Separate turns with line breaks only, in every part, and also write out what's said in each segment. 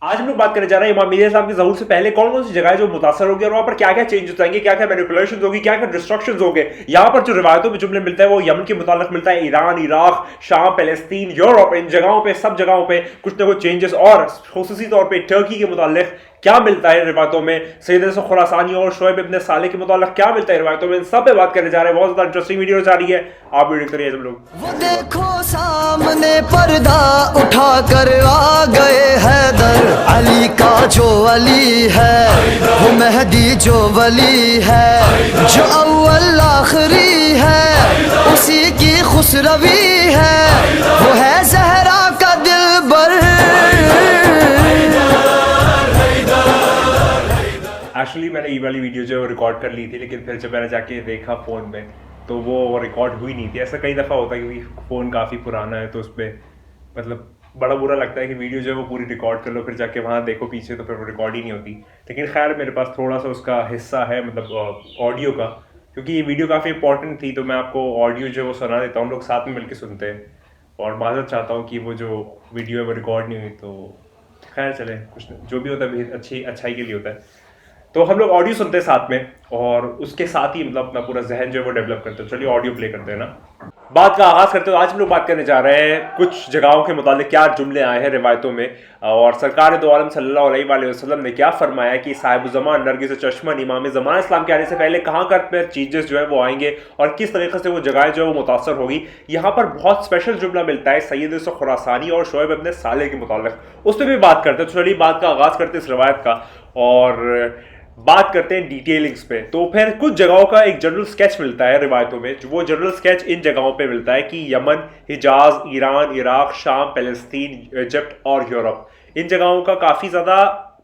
आज हम लोग बात करने जा रहे हैं इमाम मेहदी इस्लाम के ज़हूर से पहले कौन कौन सी जगह है जो मुतासर होगी और वहां पर क्या क्या चेंजेस आएंगे, क्या क्या मैनिपुलेशन होगी, क्या क्या डिस्ट्रक्शन होंगे। यहाँ पर जो रिवायतों में जुमले मिलता है वो यमन के मुतालिक मिलता है, ईरान, इराक, शाम, पैलेस्तीन, यूरोप, इन जगहों पे, सब जगहों पे कुछ ना कुछ चेंजेस। और खुसूसी तौर पर टर्की के मुतालिक क्या मिलता है रिवायतों में, सैयद खुरासानी और शोएब इब्न साले के मुतालिक क्या मिलता है रिवायतों में, इन सब पे बात करने जा रहे हैं। बहुत ज्यादा इंटरेस्टिंग वीडियो जा रही है, आप वीडियो करिए हम लोग।
वो देखो सामने पर्दा उठा कर आ गए हैदर, अली का जो अली है वो मेहदी जो वली है, जो अव्वल आखिरी है उसी की खुसरवी है, वो है जहरा का दिलबर।
एक्चुअली मैंने ये वाली वीडियो जो रिकॉर्ड कर ली थी, लेकिन फिर जब मैंने जाके देखा फ़ोन में तो वो रिकॉर्ड हुई नहीं थी। ऐसा कई दफ़ा होता है क्योंकि फ़ोन काफ़ी पुराना है तो उस पर मतलब बड़ा बुरा लगता है कि वीडियो जो है वो पूरी रिकॉर्ड कर लो, फिर जाके वहाँ देखो पीछे तो फिर वो रिकॉर्ड ही नहीं होती। लेकिन खैर मेरे पास थोड़ा सा उसका हिस्सा है, मतलब ऑडियो का, क्योंकि ये वीडियो काफ़ी इंपॉर्टेंट थी तो मैं आपको ऑडियो जो है वो सुना देता हूँ, हम लोग साथ में मिलकर सुनते हैं। और माजरत चाहता हूँ कि वो जो वीडियो है वो रिकॉर्ड नहीं हुई, तो खैर चले, कुछ जो भी होता है अच्छाई के लिए होता है। तो हम लोग ऑडियो सुनते हैं साथ में और उसके साथ ही मतलब अपना पूरा जहन जो है वो डेवलप करते हैं। चलिए ऑडियो प्ले करते हैं ना, बात का आगाज करते हो। आज हम लोग बात करने जा रहे हैं कुछ जगहों के मुतालिक क्या जुमले आए हैं रिवायतों में, और सरकार दो आलम सल्लल्लाहु अलैहि वसल्लम ने क्या फरमाया कि साहिब ज़मान नरगिस चश्मन इमाम ज़मान इस्लाम के आने से पहले कहाँ कर चीजेस जो है वो आएंगे और किस तरीके से वो जगहें जो है वो मुतासर होगी। यहाँ पर बहुत स्पेशल जुमला मिलता है सैयद खुरासानी और शोएब इब्न साले के मुतालिक, उस पर भी बात करते हैं। तो चलिए बात का आगाज करते हैं इस रवायत का और बात करते हैं डिटेलिंग्स पे। तो फिर कुछ जगहों का एक जनरल स्केच मिलता है रिवायतों में, जो वो जनरल स्केच इन जगहों पे मिलता है कि यमन, हिजाज, ईरान, इराक, शाम, पैलेस्तीन, इजिप्ट और यूरोप, इन जगहों का काफ़ी ज़्यादा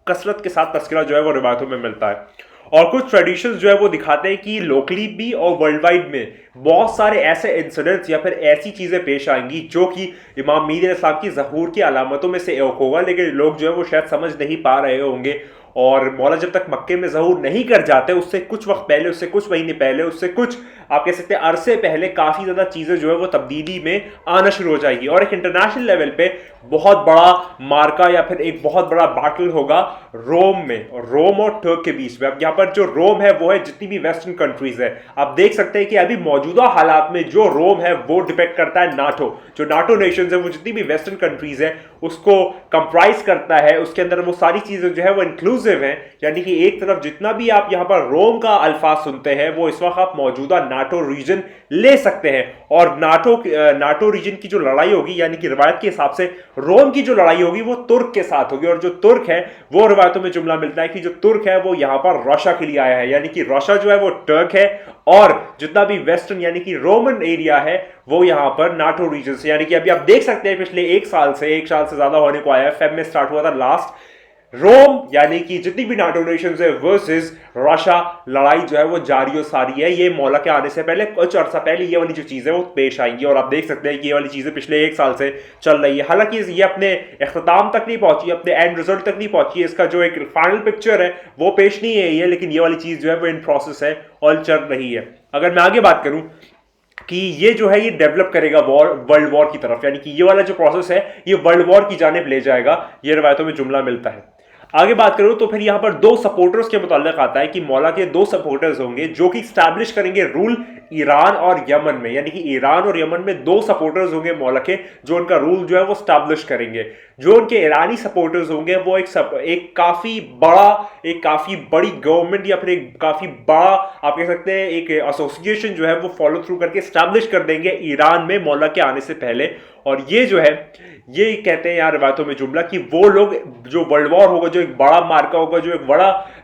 कसरत के साथ तस्करा जो है वो रिवायतों में मिलता है। और कुछ ट्रेडिशंस जो है वो दिखाते हैं कि लोकली भी और वर्ल्ड वाइड में बहुत सारे ऐसे इंसिडेंट्स या फिर ऐसी चीज़ें पेश आएंगी जो कि इमाम मेहदी इस्लाम की ज़हूर की अलामतों में से एक होगा, लेकिन लोग जो है वो शायद समझ नहीं पा रहे होंगे। और मौला जब तक मक्के में ज़हूर नहीं कर जाते उससे कुछ वक्त पहले, उससे कुछ महीने पहले, उससे कुछ आप कह सकते हैं अरसे पहले काफ़ी ज़्यादा चीज़ें जो है वो तब्दीली में आना शुरू हो जाएगी और एक इंटरनेशनल लेवल पे बहुत बड़ा मार्का या फिर एक बहुत बड़ा बैटल होगा रोम में, और रोम और टर्क के बीच में। अब यहाँ पर जो रोम है वो है जितनी भी वेस्टर्न कंट्रीज है। आप देख सकते हैं कि अभी मौजूदा हालात में जो रोम है वो डिपेंड करता है नाटो, जो नाटो नेशंस है वो जितनी भी वेस्टर्न कंट्रीज है उसको कंप्राइज करता है, उसके अंदर वो सारी चीज़ें जो है वो इंक्लूसिव है। यानी कि एक तरफ जितना भी आप यहाँ पर रोम का अल्फाज सुनते हैं वो इस वक्त आप मौजूदा नाटो रीजन ले सकते हैं। और नाटो रीजन की जो लड़ाई होगी, यानी कि रिवायत के हिसाब से रोम की जो लड़ाई होगी वो तुर्क के साथ होगी, और जो तुर्क है वो रिवायतों में जुमला मिलता है कि जो तुर्क है वो यहां पर रशिया के लिए आया है, यानी कि रशिया जो है वो टर्क है और जितना भी वेस्टर्न यानी कि रोमन एरिया है वो यहां पर नाटो रीजन से, यानी कि अभी आप देख सकते हैं पिछले एक साल से ज्यादा होने को आया है। फेब में स्टार्ट हुआ था लास्ट, रोम यानी कि जितनी भी नाटो नेशंस है वर्सेस रशिया, लड़ाई जो है वो जारी और सारी है। ये मौला के आने से पहले कुछ अर्सा पहले ये वाली जो चीज़ है वो पेश आएंगी, और आप देख सकते हैं कि ये वाली चीज़ें पिछले एक साल से चल रही है। हालांकि ये अपने इख्तिताम तक नहीं पहुंची, अपने एंड रिजल्ट तक नहीं पहुंची, इसका जो एक फाइनल पिक्चर है वो पेश नहीं है ये, लेकिन ये वाली चीज़ जो है वो इन प्रोसेस है और चल रही है। अगर मैं आगे बात करूं कि ये जो है ये डेवलप करेगा वर्ल्ड वॉर की तरफ, यानी कि ये वाला जो प्रोसेस है ये वर्ल्ड वॉर की जानिब ले जाएगा, ये रवायतों में जुमला मिलता है। आगे बात करूं तो फिर यहां पर दो सपोर्टर्स के मुताल्लिक आता है कि मौला के दो सपोर्टर्स होंगे जो कि स्टैब्लिश करेंगे रूल ईरान और यमन में, यानी कि ईरान और यमन में दो सपोर्टर्स होंगे मौला के जो उनका रूल जो है वो स्टैब्लिश करेंगे। जो उनके ईरानी सपोर्टर्स होंगे वो एक काफी बड़ी गवर्नमेंट या फिर एक काफी बड़ा आप कह सकते हैं एक एसोसिएशन जो है वो फॉलो थ्रू करके स्टैब्लिश कर देंगे ईरान में मौला के आने से पहले। और ये जो है ये कहते हैं यार रिवायतों में जुमला कि वो लोग जो वर्ल्ड वॉर होगा, जो एक बड़ा मार्का होगा, जो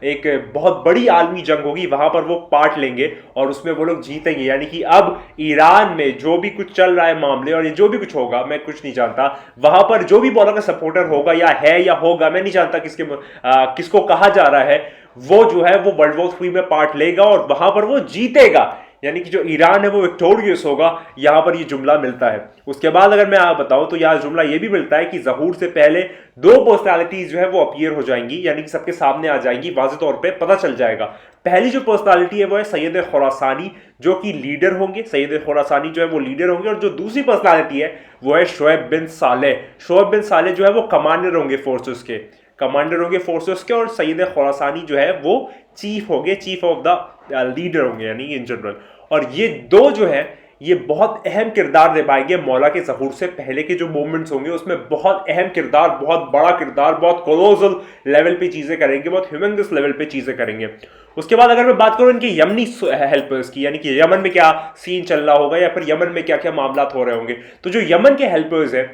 एक बहुत बड़ी आलमी जंग होगी, वहां पर वो पार्ट लेंगे और उसमें वो लोग जीतेंगे। यानी कि अब ईरान में जो भी कुछ चल रहा है मामले और ये जो भी कुछ होगा मैं कुछ नहीं जानता, वहां पर जो भी मौला का सपोर्टर होगा या होगा मैं नहीं जानता किसको कहा जा रहा है, वो जो है वो वर्ल्ड वॉर 3 में पार्ट लेगा और वहां पर वो जीतेगा, यानी कि जो ईरान है वो विक्टोरियस होगा। यहां पर ये जुमला मिलता है। उसके बाद अगर मैं आप बताऊं तो यहां जुमला ये भी मिलता है कि ज़हूर से पहले दो पर्सनालिटीज जो है वो अपीयर हो जाएंगी, यानी कि सबके सामने आ जाएंगी, वाज़ेह तौर पे पता चल जाएगा। पहली जो पर्सनालिटी है वो है सैयद खुरासानी जो कि लीडर होंगे, सैयद खुरासानी जो है वो लीडर होंगे, और जो दूसरी पर्सनालिटी है वो है शोएब बिन साले। शोएब बिन साले जो है वो कमांडर होंगे फोर्सेस के। कमांडर होंगे फोर्सेस के, और सईद खुरासानी जो है वो चीफ होंगे, चीफ ऑफ द लीडर होंगे यानी इन जनरल। और ये दो जो है ये बहुत अहम किरदार निभाएंगे मौला के ज़हूर से पहले के जो मूवमेंट्स होंगे उसमें बहुत अहम किरदार, बहुत बड़ा किरदार, बहुत कोलोसल लेवल पे चीज़ें करेंगे, बहुत ह्यूमंगस लेवल पे चीज़ें करेंगे। उसके बाद अगर मैं बात करूं इनके यमनी हेल्पर्स की, यानी कि यमन में क्या सीन चल रहा होगा या फिर यमन में क्या क्या मामला हो रहे होंगे, तो जो यमन के हेल्पर्स हैं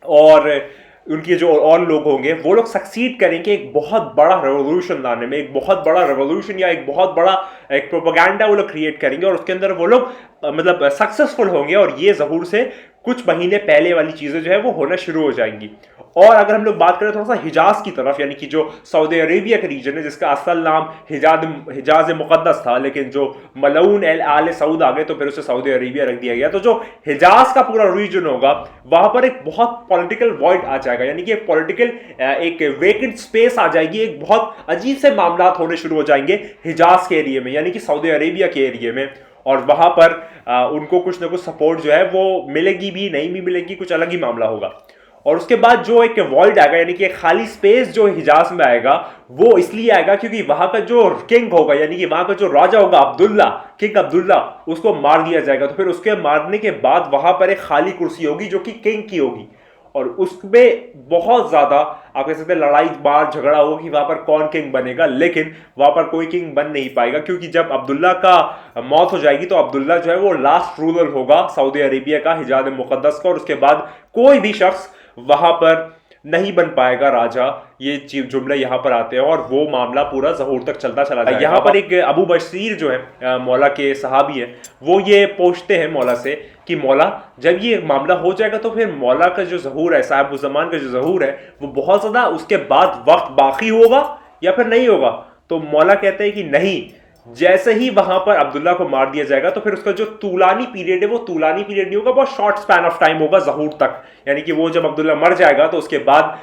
और उनके जो और लोग होंगे वो लोग सक्सीड करेंगे एक बहुत बड़ा रेवोल्यूशन लाने में, एक बहुत बड़ा रेवोल्यूशन या एक बहुत बड़ा एक प्रोपेगेंडा वो लोग क्रिएट करेंगे और उसके अंदर वो लोग मतलब सक्सेसफुल होंगे। और ये ज़हूर से कुछ महीने पहले वाली चीज़ें जो है वो होना शुरू हो जाएंगी। और अगर हम लोग बात करें थोड़ा सा हिजाज की तरफ, यानी कि जो सऊदी अरेबिया का रीजन है जिसका असल नाम हिजाज मुक़द्दस था, लेकिन जो मलऊन आले सऊद आ गए तो फिर उसे सऊदी अरेबिया रख दिया गया। तो जो हिजाज का पूरा रीजन होगा वहां पर एक बहुत पॉलिटिकल वॉइड आ जाएगा, यानी कि एक पॉलिटिकल एक वेकेंट स्पेस आ जाएगी, एक बहुत अजीब से मामला होने शुरू हो जाएंगे हिजाज के एरिया में, यानी कि सऊदी अरेबिया के एरिया में। और वहां पर उनको कुछ ना कुछ सपोर्ट जो है वो मिलेगी भी नहीं भी मिलेगी, कुछ अलग ही मामला होगा। और उसके बाद जो एक वॉइड आएगा, यानी कि एक खाली स्पेस जो हिजाज में आएगा वो इसलिए आएगा क्योंकि वहां का जो किंग होगा, यानी कि वहां का जो राजा होगा अब्दुल्ला, किंग अब्दुल्ला, उसको मार दिया जाएगा। तो फिर उसके मारने के बाद वहां पर एक खाली कुर्सी होगी जो कि किंग की होगी, और उसमें बहुत ज्यादा आप कह सकते हैं लड़ाई बार झगड़ा होगा कि वहां पर कौन किंग बनेगा, लेकिन वहां पर कोई किंग बन नहीं पाएगा क्योंकि जब अब्दुल्ला का मौत हो जाएगी तो अब्दुल्ला जो है वो लास्ट रूलर होगा सऊदी अरेबिया का, हिजाज मुक़द्दस का, और उसके बाद कोई भी शख्स वहां पर नहीं बन पाएगा राजा। ये जुमले यहाँ पर आते हैं और वो मामला पूरा ज़हूर तक चलता चला जाएगा। यहाँ पर एक अबू बशीर जो है मौला के सहाबी है, वो ये पूछते हैं मौला से कि मौला जब ये मामला हो जाएगा तो फिर मौला का जो ज़हूर है, साहिब ज़मान का जो ज़हूर है, वो बहुत ज़्यादा उसके बाद वक्त बाकी होगा या फिर नहीं होगा? तो मौला कहते हैं कि नहीं, जैसे ही वहां पर अब्दुल्ला को मार दिया जाएगा तो फिर उसका जो तूलानी पीरियड है वो तूलानी पीरियड नहीं होगा, बहुत शॉर्ट स्पैन ऑफ टाइम होगा ज़हूर तक। यानी कि वो जब अब्दुल्ला मर जाएगा तो उसके बाद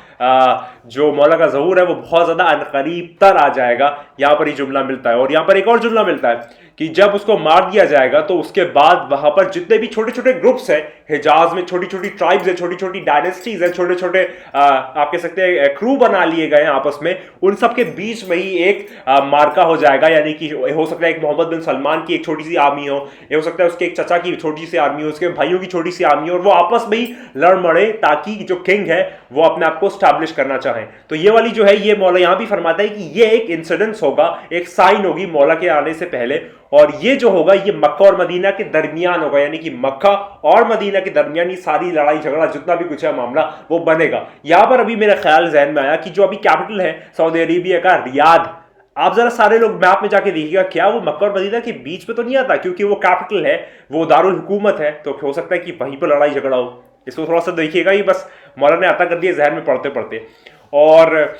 जो मौला का ज़हूर है वो बहुत ज़्यादा अनकरीब तर आ जाएगा। यहाँ पर ही जुमला मिलता है। और यहाँ पर एक और जुमला मिलता है कि जब उसको मार दिया जाएगा तो उसके बाद वहां पर जितने भी छोटे छोटे ग्रुप्स हैं हिजाज में, छोटी छोटी ट्राइब्स है, छोटी छोटी डायनेस्टीज है, छोटे छोटे आप कह सकते हैं क्रू बना लिए गए हैं आपस में, उन सब के बीच में ही एक मार्का हो जाएगा। यानी कि हो सकता है एक मोहम्मद बिन सलमान की एक छोटी सी आर्मी हो, ये हो सकता है उसके एक चचा की छोटी सी आर्मी हो, उसके भाइयों की छोटी सी आर्मी हो, और वो आपस में ही लड़ मड़े ताकि जो किंग है वो अपने आप को स्टैब्लिश करना चाहे। तो ये वाली जो है ये मौला यहां भी फरमाता है कि ये एक इंसिडेंस होगा, एक साइन होगी मौला के आने से पहले, और ये जो होगा ये मक्का और मदीना के दरमियान होगा, यानी कि मक्का और मदीना के दरमियान ये सारी लड़ाई झगड़ा जितना भी कुछ है मामला वो बनेगा। यहां पर अभी मेरा ख्याल जहन में आया कि जो अभी कैपिटल है सऊदी अरेबिया का रियाद, आप जरा सारे लोग मैप में जाके देखिएगा, क्या वो मक्का और मदीना के बीच में तो नहीं आता? क्योंकि वो कैपिटल है, वो दारुल हुकूमत है, तो हो सकता है कि वहीं पर लड़ाई झगड़ा हो। इसको थोड़ा सा देखिएगा, ये बस मौला ने आता कर दिया जहन में पढ़ते पढ़ते। और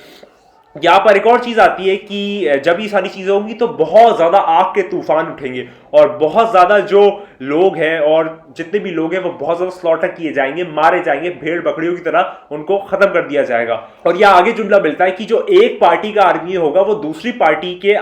यहाँ पर एक और चीज आती है कि जब ये सारी चीजें होंगी तो बहुत ज्यादा आग के तूफान उठेंगे और बहुत ज्यादा जो लोग हैं और जितने भी लोग हैं वो बहुत ज्यादा स्लॉटर किए जाएंगे, मारे जाएंगे, भेड़ बकरियों की तरह उनको खत्म कर दिया जाएगा। और यह आगे जुमला मिलता है कि जो एक पार्टी का आर्मी होगा वो दूसरी पार्टी के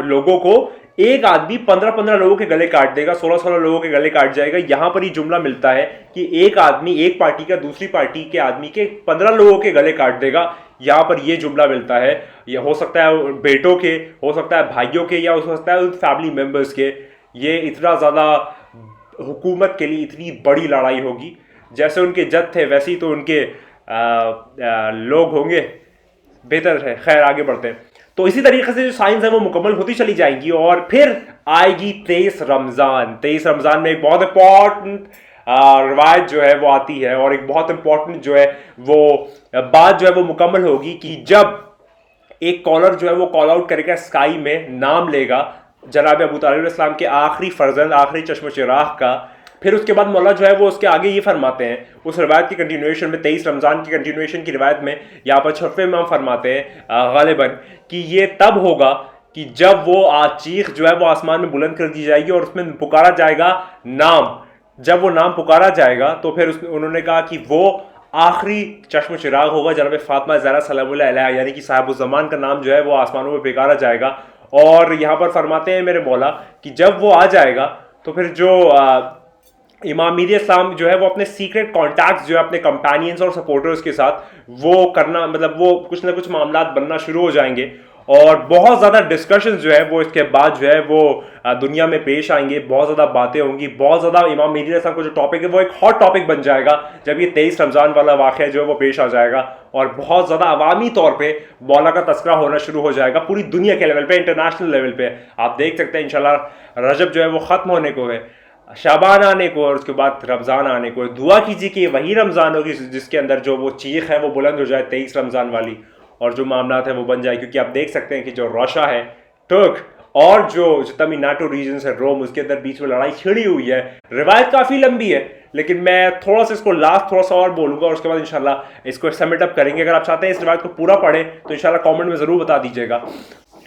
लोगों को, एक आदमी 15-15 लोगों के गले काट देगा, 16-16 लोगों के गले काट जाएगा। यहां पर ही जुमला मिलता है कि एक आदमी एक पार्टी का दूसरी पार्टी के आदमी के 15 लोगों के गले काट देगा। यहां पर यह जुमला मिलता है। यह हो सकता है बेटों के, हो सकता है भाइयों के, या हो सकता है फैमिली मेंबर्स के। ये इतना ज्यादा हुकूमत के लिए इतनी बड़ी लड़ाई होगी। जैसे उनके जद थे वैसे ही तो उनके लोग होंगे। बेहतर है, खैर आगे बढ़ते हैं। तो इसी तरीके से जो साइंस है वो मुकम्मल होती चली जाएंगी और फिर आएगी 23 रमजान। 23 रमजान में एक बहुत इंपॉर्टेंट रिवायत जो है वो आती है और एक बहुत इंपॉर्टेंट जो है वो बात जो है वो मुकम्मल होगी कि जब एक कॉलर जो है वो कॉल आउट करेगा स्काई में, नाम लेगा जनाब अबू तालिब अलैहिस्सलाम के आखिरी फर्जंद, आखिरी चश्म चिराग का। फिर उसके बाद मौला जो है वो उसके आगे ये फरमाते हैं, उस रिवायत की कंटिन्यूएशन में, 23 रमजान की कंटिन्यूएशन की रिवायत में यहाँ पर छठवें इमाम फरमाते हैं गालिबन कि ये तब होगा कि जब वो चीख जो है वो आसमान में बुलंद कर दी जाएगी और उसमें पुकारा जाएगा नाम। जब वो नाम पुकारा जाएगा तो फिर उन्होंने कहा कि वो आखिरी चश्म चिराग होगा जनाब फातिमा ज़हरा सलामुल्लाह अलैहा, यानी कि साहिब ज़मान का नाम जो है वो आसमानों में पुकारा जाएगा। और यहाँ पर फरमाते हैं मेरे मौला कि जब वो आ जाएगा तो फिर जो इमाम मेहदी इस्लाम जो है वो अपने सीक्रेट कॉन्टैक्ट्स जो है अपने कंपेनियंस और सपोर्टर्स के साथ वो करना, मतलब वो कुछ ना कुछ मामला बनना शुरू हो जाएंगे और बहुत ज़्यादा डिस्कशन जो है वो इसके बाद जो है वो दुनिया में पेश आएंगे, बहुत ज़्यादा बातें होंगी, बहुत ज़्यादा इमाम मेहदी इस्लाम का जो टॉपिक है वो एक हॉट टॉपिक बन जाएगा जब ये 23 रमज़ान वाला वाक़या जो है वो पेश आ जाएगा और बहुत ज़्यादा अवामी तौर पे मौला का तस्करा होना शुरू हो जाएगा पूरी दुनिया के लेवल पे, इंटरनेशनल लेवल पे। आप देख सकते हैं इंशाल्लाह रजब जो है वो ख़त्म होने को है, शाबान आने को और उसके बाद रमज़ान आने को। दुआ कीजिए कि वही रमज़ान होगी जिसके अंदर जो वो चीख है वो बुलंद हो जाए 23 रमज़ान वाली और जो मामलात है वो बन जाए, क्योंकि आप देख सकते हैं कि जो रशिया है, तुर्क और जो तमिलनाडु रीजन है, रोम, उसके अंदर बीच में लड़ाई छिड़ी हुई है। रिवायत काफ़ी लंबी है लेकिन मैं थोड़ा सा इसको लास्ट थोड़ा सा और बोलूँगा और उसके बाद इंशाल्लाह इसको सबमिट अप करेंगे। अगर आप चाहते हैं इस रिवायत को पूरा पढ़ें तो इंशाल्लाह कमेंट में ज़रूर बता दीजिएगा।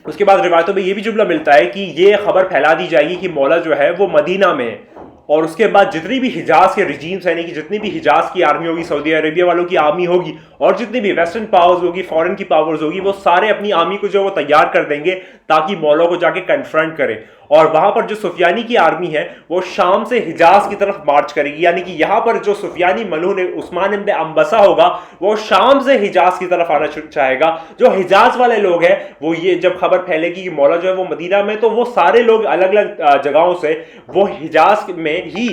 उसके बाद रिवायतों में ये भी जुमला मिलता है कि ये खबर फैला दी जाएगी कि मौला जो है वो मदीना में है और उसके बाद जितनी भी हिजाज के रिजीम्स यानी कि जितनी भी हिजाज की आर्मी होगी, सऊदी अरेबिया वालों की आर्मी होगी और जितनी भी वेस्टर्न पावर्स होगी, फॉरेन की पावर्स होगी, वो सारे अपनी आर्मी को जो वो तैयार कर देंगे ताकि मौला को जाके कन्फ्रंट करें। और वहां पर जो सुफियानी की आर्मी है वो शाम से हिजाज की तरफ मार्च करेगी, यानी कि यहां पर जो सुफियानी मलून उस्मान इब्न अंबसा होगा वो शाम से हिजाज की तरफ आना चाहेगा। जो हिजाज वाले लोग हैं वो ये जब खबर फैलेगी कि मौला जो है वो मदीना में, तो वो सारे लोग अलग अलग जगहों से वो हिजाज में ही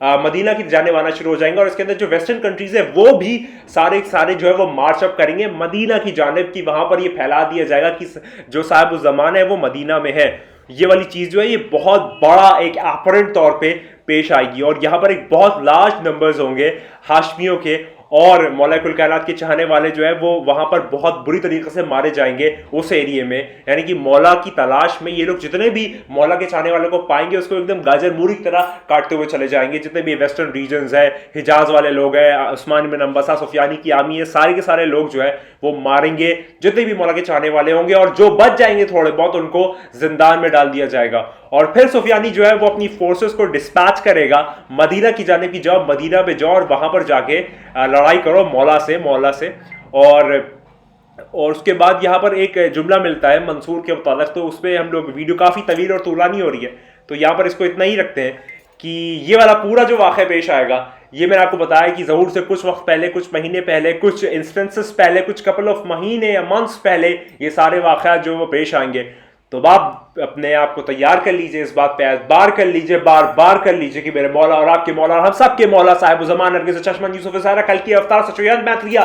मदीना की जाने वाना शुरू हो जाएंगे और इसके अंदर जो वेस्टर्न कंट्रीज है वो भी सारे जो है वो मार्च अप करेंगे मदीना की जानिब की वहां पर ये फैला दिया जाएगा कि जो साहिब उस ज़माना है वो मदीना में है। ये वाली चीज जो है ये बहुत बड़ा एक अपरेंट तौर पे पेश आएगी और यहां पर एक बहुत लार्ज नंबर्स होंगे हाशमियों के और मौला कुल कायनात के चाहने वाले जो है वो वहां पर बहुत बुरी तरीके से मारे जाएंगे उस एरिया में। यानी कि मौला की तलाश में ये लोग जितने भी मौला के चाहने वाले को पाएंगे उसको एकदम गाजर मूरी की तरह काटते हुए चले जाएंगे। जितने भी वेस्टर्न रीजन्स है, हिजाज वाले लोग हैं, उस्मान बिन अंबसा, सुफियानी की आर्मी है, सारे के सारे लोग जो है वो मारेंगे जितने भी मौला के चाहने वाले होंगे और जो बच जाएंगे थोड़े बहुत उनको जिंदान में डाल दिया जाएगा। और फिर सुफियानी जो है वो अपनी फोर्सेस को डिस्पैच करेगा मदीना की जाने की, जाओ मदीना पे जाओ और वहां पर जाके लड़ाई करो मौला से। और उसके बाद यहाँ पर एक जुमला मिलता है मंसूर के मुतालिक, तो उस पर हम लोग वीडियो काफ़ी तवील और तूलानी हो रही है तो यहाँ पर इसको इतना ही रखते हैं कि ये वाला पूरा जो वाक़या पेश आएगा ये मैंने आपको बताया कि ज़हूर से कुछ वक्त पहले, कुछ महीने पहले, कुछ इंस्टेंसेस पहले, कुछ कपल ऑफ महीने या मंथ्स पहले ये सारे वाक़यात जो वो पेश आएंगे। तो आप अपने आप को तैयार कर लीजिए, इस बात पे एतबार कर लीजिए, बार बार कर लीजिए कि मेरे मौला और आपके मौला और हम सब के मौला साहिब ज़मान नरगिस चश्मन यूसुफ सारा कल की अवतार सचोयत मैत्रिया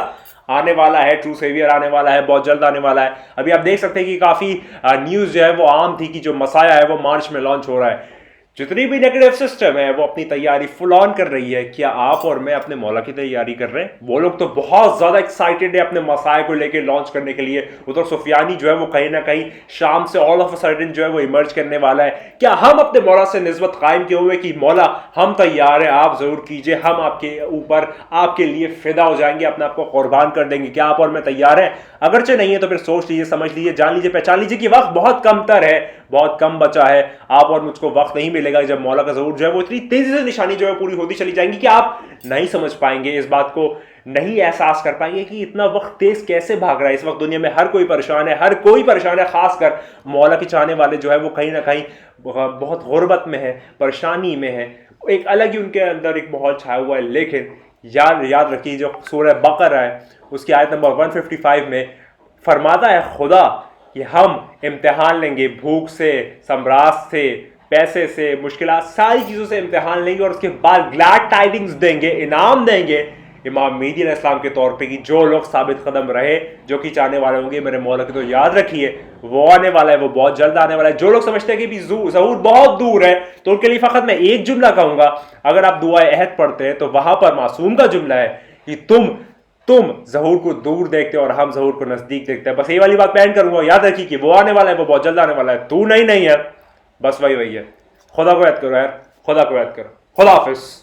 आने वाला है, ट्रू सेवियर आने वाला है, बहुत जल्द आने वाला है। अभी आप देख सकते हैं कि काफ़ी न्यूज़ जो है वो आम थी कि जो मसाया है वो मार्च में लॉन्च हो रहा है। जितनी भी नेगेटिव सिस्टम है वो अपनी तैयारी फुल ऑन कर रही है। क्या आप और मैं अपने मौला की तैयारी कर रहे हैं? वो लोग तो बहुत ज्यादा एक्साइटेड है अपने मसाए को लेकर लॉन्च करने के लिए। उधर सुफियानी जो है वो कहीं ना कहीं शाम से ऑल ऑफ अ सडन जो है वो इमर्ज करने वाला है। क्या हम अपने मौला से निस्बत कायम किए हुए कि मौला हम तैयार है, आप जरूर कीजिए, हम आपके ऊपर आपके लिए फिदा हो जाएंगे, अपने आप को कुर्बान कर देंगे। क्या आप और मैं तैयार हैं? अगरचे नहीं है तो फिर सोच लीजिए, समझ लीजिए, जान लीजिए, पहचान लीजिए कि वक्त बहुत कमतर है, बहुत कम बचा है। आप और मुझको वक्त नहीं मिलेगा जब मौला का ज़हूर जो है वो इतनी तेजी से निशानी जो है पूरी होती चली जाएंगी कि आप नहीं समझ पाएंगे, इस बात को नहीं एहसास कर पाएंगे कि इतना वक्त तेज कैसे भाग रहा है। इस वक्त दुनिया में हर कोई परेशान है, हर कोई परेशान है, खासकर मौला के चाहने वाले जो है वो कहीं ना कहीं बहुत गुर्बत में है, परेशानी में है, एक अलग ही उनके अंदर एक माहौल छाया हुआ है। लेकिन याद रखिए जो सूरह बकरा है उसकी आयत नंबर 155 में फरमाता है खुदा कि हम इम्तिहान लेंगे, भूख से, सम्राट से, पैसे से, मुश्किलात, सारी चीज़ों से इम्तिहान लेंगे और उसके बाद ग्लैड टाइडिंग्स देंगे, इनाम देंगे इमाम मेहदी अलैहिस्सलाम के तौर पे कि जो लोग साबित कदम रहे, जो कि चाहने वाले होंगे मेरे मौला के, तो याद रखिए वो आने वाला है, वो बहुत जल्द आने वाला है। जो लोग समझते हैं कि भी ज़हूर बहुत दूर है तो उनके लिए फ़कत मैं एक जुमला कहूँगा, अगर आप दुआ अहद पढ़ते हैं तो वहाँ पर मासूम का जुमला है कि तुम ज़हूर को दूर देखते हो और हम ज़हूर को नज़दीक देखते हैं। बस ये वाली बात बैन करूँगा, याद रखिए कि वो आने वाला है, वो बहुत जल्द आने वाला है, तू नहीं है, बस वही है। खुदा को याद करो यार, खुदा को याद करो। खुदा हाफिज़।